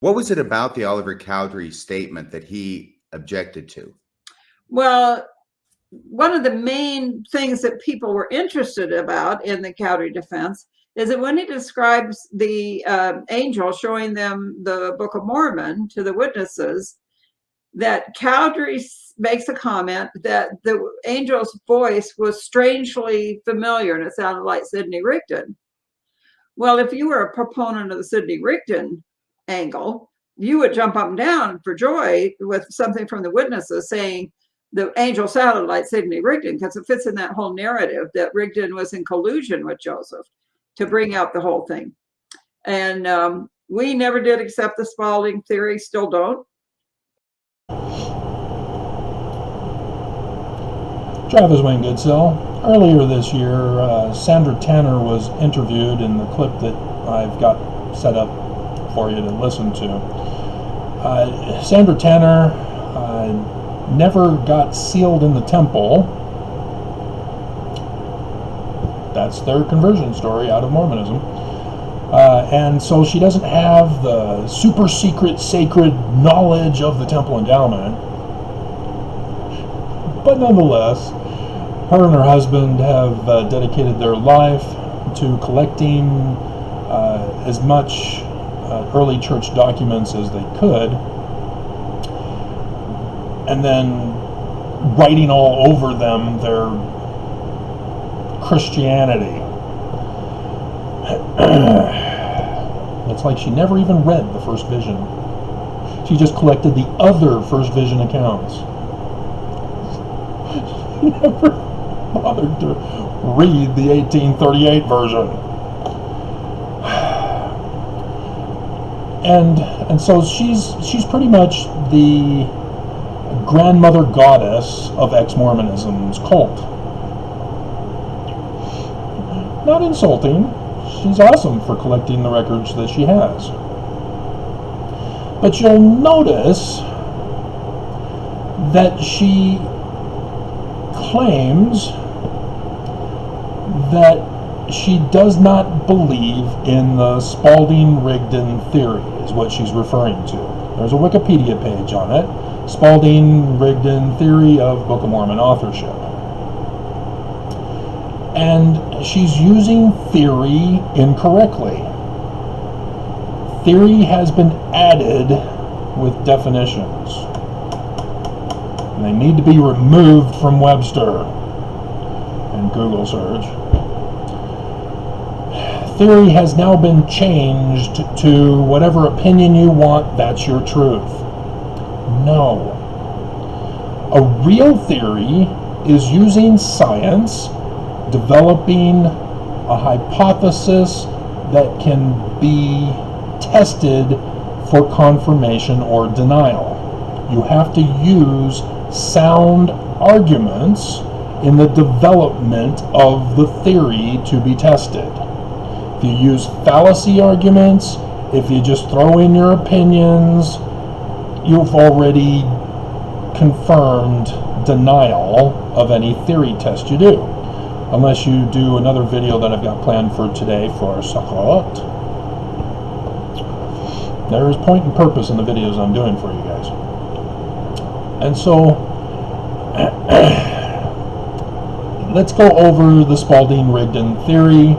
What was it about the Oliver Cowdery statement that he objected to? Well, one of the main things that people were interested about in the Cowdery defense is that when he describes the angel showing them the Book of Mormon to the witnesses, that Cowdery makes a comment that the angel's voice was strangely familiar and it sounded like Sidney Rigdon. Well, if you were a proponent of the Sidney Rigdon angle, you would jump up and down for joy with something from the witnesses saying the angel sounded like Sidney Rigdon, because it fits in that whole narrative that Rigdon was in collusion with Joseph to bring out the whole thing. And we never did accept the Spalding theory, still don't. Travis Wayne Goodsell. Earlier this year, Sandra Tanner was interviewed in the clip that I've got set up for you to listen to. Sandra Tanner never got sealed in the temple. That's their conversion story out of Mormonism. And so she doesn't have the super secret, sacred knowledge of the temple endowment. But nonetheless, her and her husband have dedicated their life to collecting as much early church documents as they could, and then writing all over them their Christianity. It's like she never even read the first vision. She just collected the other first vision accounts. She never bothered to read the 1838 version. And so she's pretty much the grandmother goddess of ex-Mormonism's cult. Not insulting. She's awesome for collecting the records that she has. But you'll notice that she claims that she does not believe in the Spalding-Rigdon theory, is what she's referring to. There's a Wikipedia page on it, Spalding-Rigdon theory of Book of Mormon authorship. And she's using theory incorrectly. Theory has been added with definitions. And they need to be removed from Webster and Google search. Theory has now been changed to whatever opinion you want, that's your truth. No. A real theory is using science, developing a hypothesis that can be tested for confirmation or denial. You have to use sound arguments in the development of the theory to be tested. If you use fallacy arguments, if you just throw in your opinions, you've already confirmed denial of any theory test you do. Unless you do another video that I've got planned for today for Sakot. There is point and purpose in the videos I'm doing for you guys. And so, let's go over the Spalding-Rigdon theory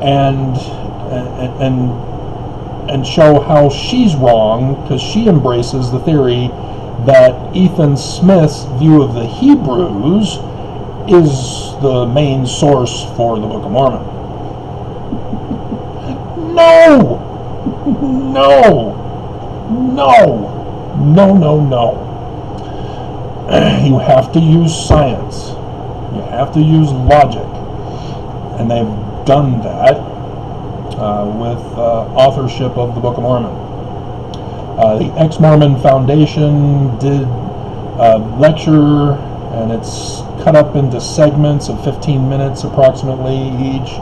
and show how she's wrong, because she embraces the theory that Ethan Smith's view of the Hebrews is the main source for the Book of Mormon. No! No. You have to use science. You have to use logic. And they've done that with authorship of the Book of Mormon. The Ex-Mormon Foundation did a lecture, and it's cut up into segments of 15 minutes approximately each,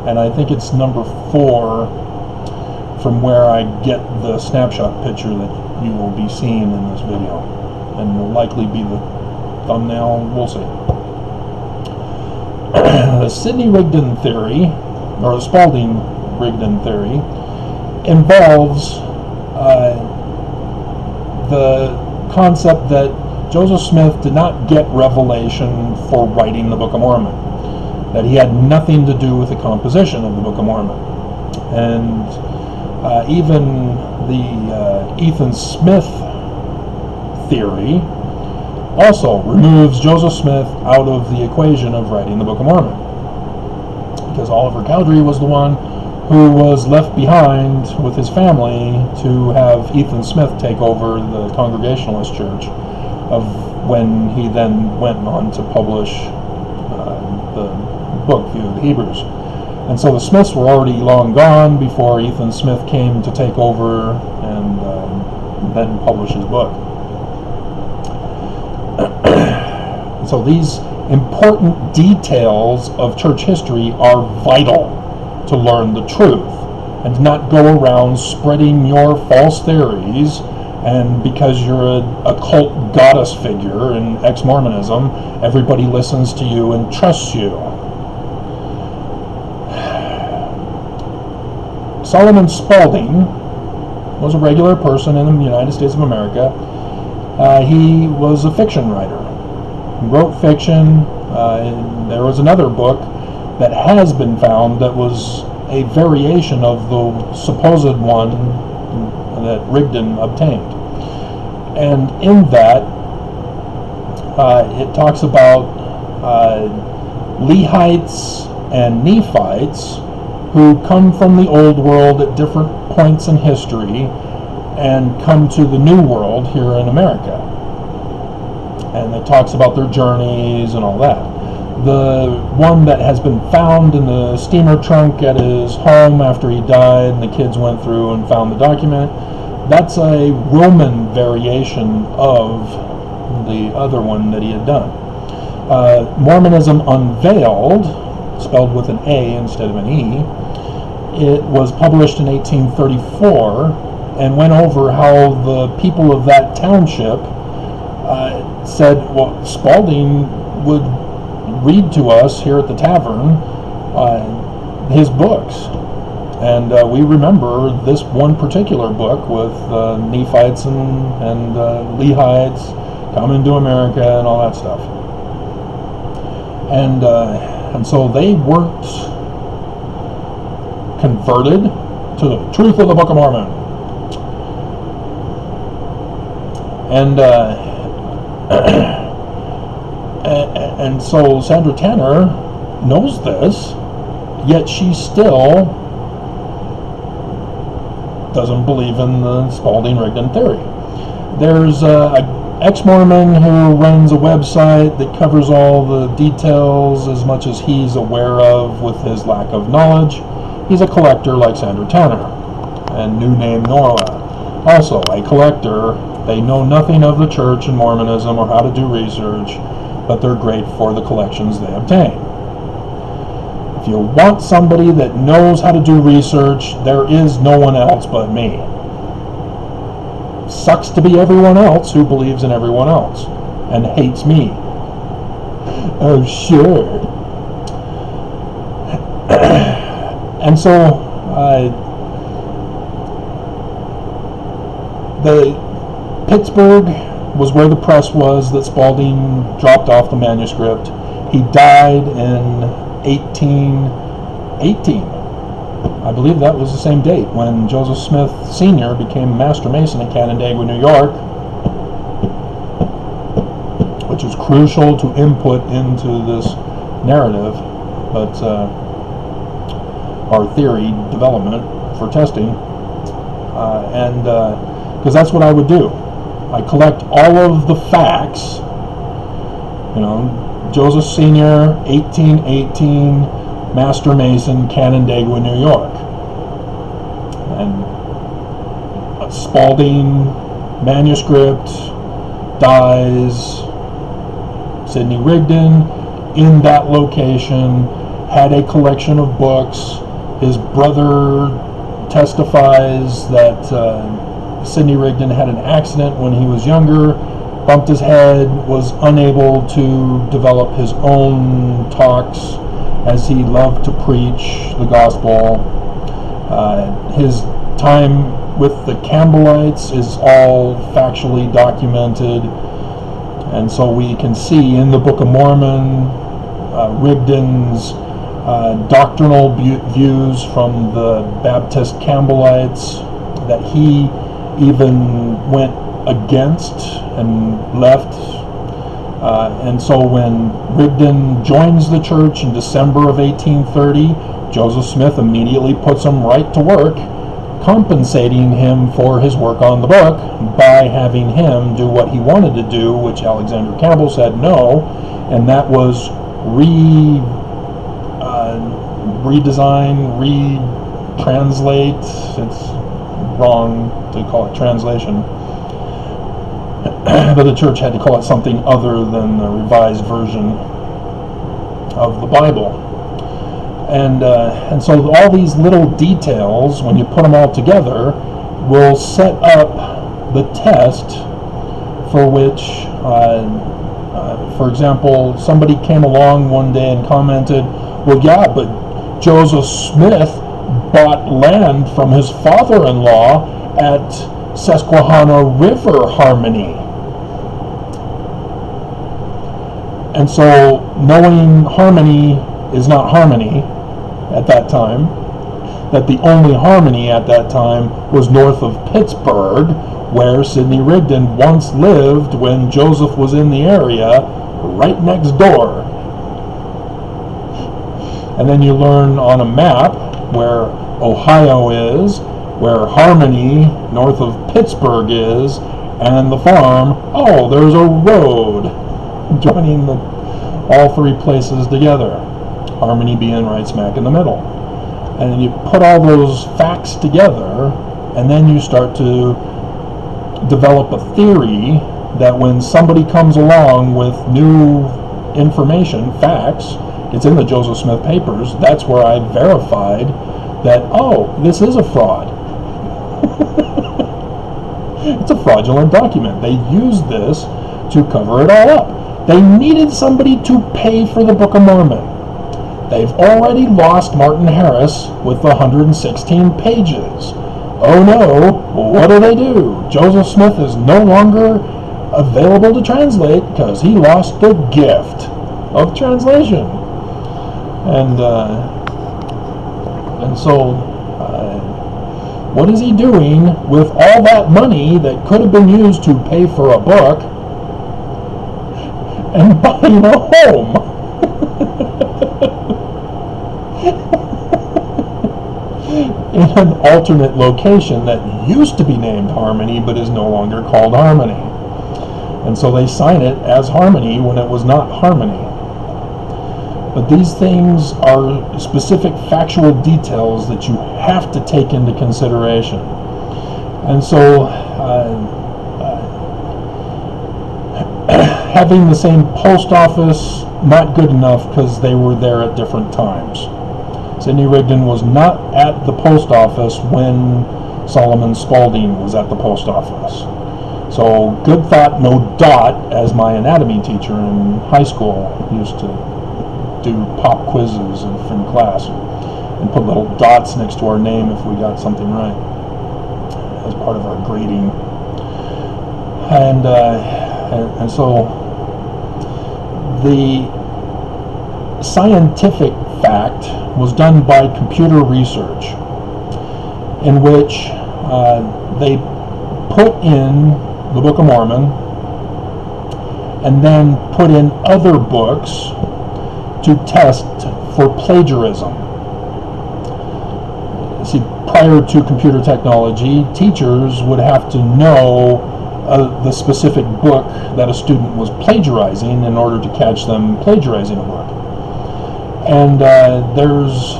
and I think it's number 4 from where I get the snapshot picture that you will be seeing in this video, and will likely be the thumbnail. We'll see. The Sidney Rigdon theory, or the Spalding-Rigdon theory, involves the concept that Joseph Smith did not get revelation for writing the Book of Mormon, that he had nothing to do with the composition of the Book of Mormon. And even the Ethan Smith theory also removes Joseph Smith out of the equation of writing the Book of Mormon, because Oliver Cowdery was the one who was left behind with his family to have Ethan Smith take over the Congregationalist Church, of when he then went on to publish the book, View of the Hebrews. And so the Smiths were already long gone before Ethan Smith came to take over and then publish his book. So these important details of church history are vital to learn the truth, and not go around spreading your false theories, and because you're a cult goddess figure in ex-Mormonism, everybody listens to you and trusts you. Solomon Spaulding was a regular person in the United States of America. He was a fiction writer. He wrote fiction. There was another book that has been found that was a variation of the supposed one that Rigdon obtained. And in that, it talks about Lehites and Nephites who come from the old world at different points in history and come to the new world here in America. And it talks about their journeys and all that. The one that has been found in the steamer trunk at his home after he died, and the kids went through and found the document, that's a Roman variation of the other one that he had done. Mormonism Unveiled, spelled with an A instead of an E, it was published in 1834 and went over how the people of that township said, well, Spaulding would read to us here at the tavern his books. And we remember this one particular book with Nephites and Lehites coming to America and all that stuff. And so they weren't converted to the truth of the Book of Mormon. And so Sandra Tanner knows this, yet she still doesn't believe in the Spaulding-Rigdon theory. There's an ex-Mormon who runs a website that covers all the details as much as he's aware of with his lack of knowledge. He's a collector like Sandra Tanner, and New Name Nora, also a collector. They know nothing of the church and Mormonism or how to do research, but they're great for the collections they obtain. If you want somebody that knows how to do research, there is no one else but me. Sucks to be everyone else who believes in everyone else and hates me. Oh, sure. And so, the Pittsburgh was where the press was that Spaulding dropped off the manuscript. He died in 1818. I believe that was the same date when Joseph Smith Sr. became Master Mason in Canandaigua, New York, which is crucial to input into this narrative, but our theory development for testing, and because that's what I would do. I collect all of the facts, Joseph Sr., 1818, Master Mason, Canandaigua, New York. And Spaulding manuscript dies, Sidney Rigdon in that location had a collection of books. His brother testifies that Sidney Rigdon had an accident when he was younger, bumped his head, was unable to develop his own talks as he loved to preach the gospel. His time with the Campbellites is all factually documented. And so we can see in the Book of Mormon, Rigdon's doctrinal views from the Baptist Campbellites, that he even went against and left. And so when Rigdon joins the church in December of 1830, Joseph Smith immediately puts him right to work, compensating him for his work on the book by having him do what he wanted to do, which Alexander Campbell said no, and that was redesign, retranslate. It's wrong to call it translation, but the church had to call it something other than the revised version of the Bible. And so all these little details, when you put them all together, will set up the test for which, for example, somebody came along one day and commented, well, yeah, but Joseph Smith bought land from his father-in-law at Susquehanna River Harmony. And so knowing harmony is not harmony at that time, that the only harmony at that time was north of Pittsburgh, where Sidney Rigdon once lived when Joseph was in the area, right next door. And then you learn on a map where Ohio is, where Harmony north of Pittsburgh is, and the farm, oh, there's a road joining all three places together. Harmony being right smack in the middle. And then you put all those facts together, and then you start to develop a theory that when somebody comes along with new information, facts, it's in the Joseph Smith papers, that's where I verified that, oh, this is a fraud. It's a fraudulent document. They used this to cover it all up. They needed somebody to pay for the Book of Mormon. They've already lost Martin Harris with the 116 pages. Oh no, what do? Joseph Smith is no longer available to translate because he lost the gift of translation. And so what is he doing with all that money that could have been used to pay for a book and buying a home? In an alternate location that used to be named Harmony but is no longer called Harmony. And so they sign it as Harmony when it was not Harmony. But these things are specific factual details that you have to take into consideration. And so having the same post office, not good enough because they were there at different times. Sidney Rigdon was not at the post office when Solomon Spaulding was at the post office. So good thought, no dot, as my anatomy teacher in high school used to do pop quizzes in class and put little dots next to our name if we got something right as part of our grading. And so the scientific fact was done by computer research, in which they put in the Book of Mormon and then put in other books to test for plagiarism. See, prior to computer technology, teachers would have to know the specific book that a student was plagiarizing in order to catch them plagiarizing a book. And there's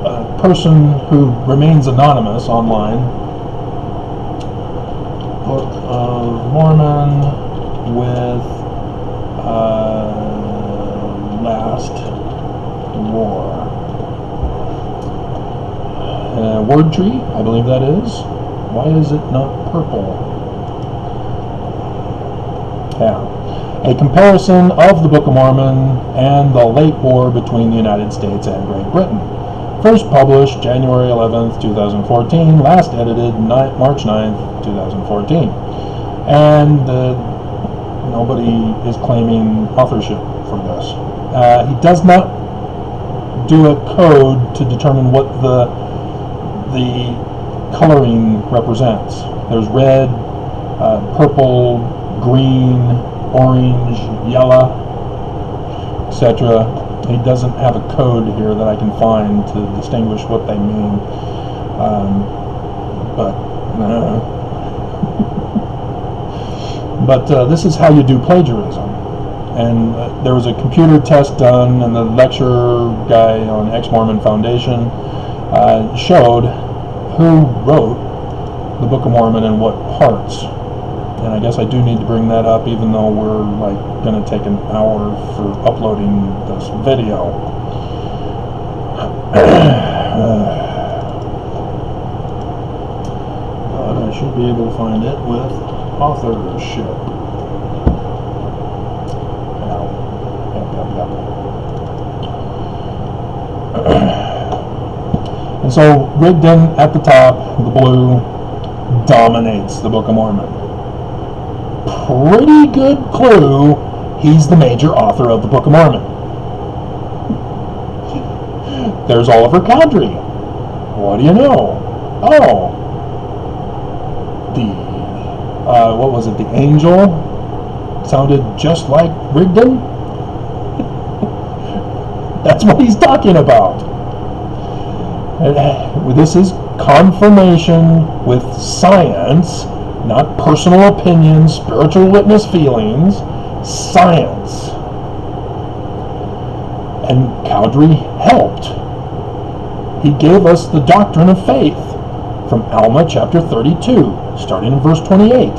a person who remains anonymous online, Book of Mormon with Last War. Word tree, I believe that is. Why is it not purple? Yeah. A comparison of the Book of Mormon and the late war between the United States and Great Britain. First published January 11th, 2014. Last edited March 9th, 2014. And nobody is claiming authorship for this. He does not do a code to determine what the coloring represents. There's red, purple, green, orange, yellow, etc. He doesn't have a code here that I can find to distinguish what they mean. But this is how you do plagiarism. And there was a computer test done, and the lecturer guy on Ex-Mormon Foundation showed who wrote the Book of Mormon and what parts. And I guess I do need to bring that up, even though we're like going to take an hour for uploading this video. But I should be able to find it with authorship. And so Rigdon at the top, the blue, dominates the Book of Mormon. Pretty good clue he's the major author of the Book of Mormon. There's Oliver Cowdery. What do you know? Oh, what was it? The angel sounded just like Rigdon. That's what he's talking about. This is confirmation with science, not personal opinions, spiritual witness feelings, science. And Cowdery helped. He gave us the doctrine of faith from Alma chapter 32, starting in verse 28.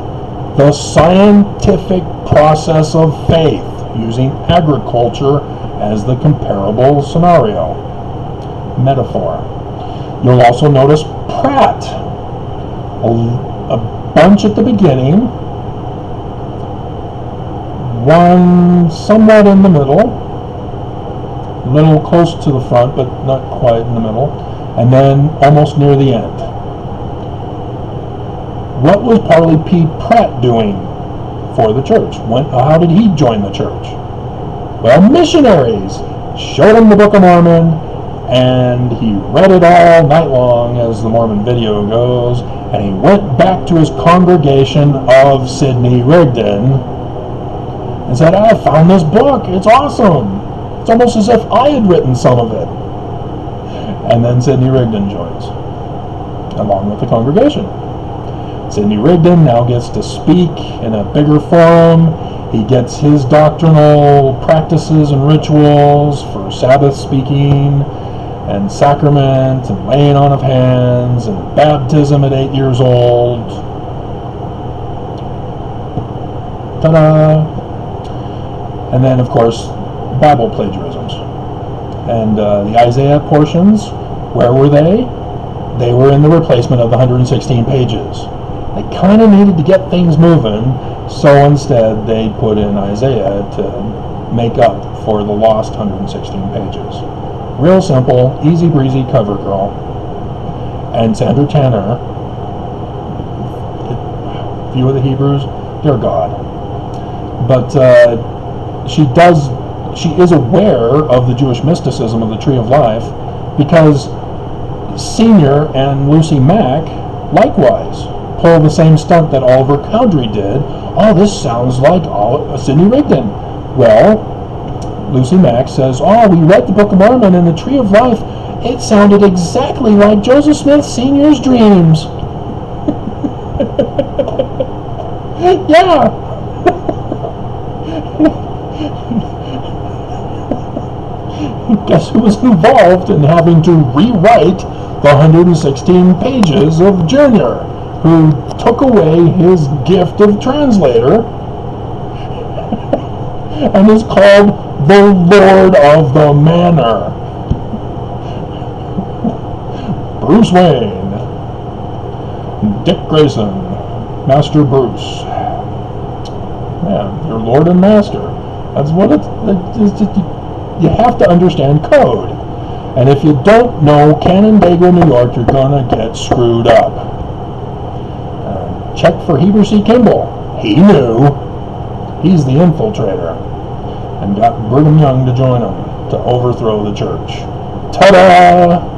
The scientific process of faith, using agriculture as the comparable scenario, metaphor. You'll also notice Pratt, a bunch at the beginning, one somewhat in the middle, a little close to the front but not quite in the middle, and then almost near the end. What was Parley P. Pratt doing for the church? How did he join the church? Well, missionaries showed him the Book of Mormon, and he read it all night long, as the Mormon video goes, and he went back to his congregation of Sidney Rigdon and said, I found this book, it's awesome. It's almost as if I had written some of it. And then Sidney Rigdon joins, along with the congregation. Sidney Rigdon now gets to speak in a bigger forum. He gets his doctrinal practices and rituals for Sabbath speaking, and sacrament, and laying on of hands, and baptism at 8 years old. Ta-da! And then, of course, Bible plagiarisms. And the Isaiah portions, where were they? They were in the replacement of the 116 pages. They kind of needed to get things moving, so instead they put in Isaiah to make up for the lost 116 pages. Real simple, easy breezy cover girl. And Sandra Tanner, View of the Hebrews, dear God. But she is aware of the Jewish mysticism of the Tree of Life, because Senior and Lucy Mack likewise pull the same stunt that Oliver Cowdery did. Oh, this sounds like Sidney Rigdon. Well, Lucy Mack says, oh, we read the Book of Mormon and the Tree of Life. It sounded exactly like Joseph Smith Sr.'s dreams. Yeah. Guess who was involved in having to rewrite the 116 pages of Junior, who took away his gift of translator and is called the Lord of the Manor. Bruce Wayne, Dick Grayson, Master Bruce. Yeah, your Lord and Master. That's what it's just, you have to understand code. And if you don't know Canandaigua, New York, you're gonna get screwed up. Check for Heber C. Kimball. He knew. He's the infiltrator. And got Brigham Young to join him to overthrow the church. Ta-da!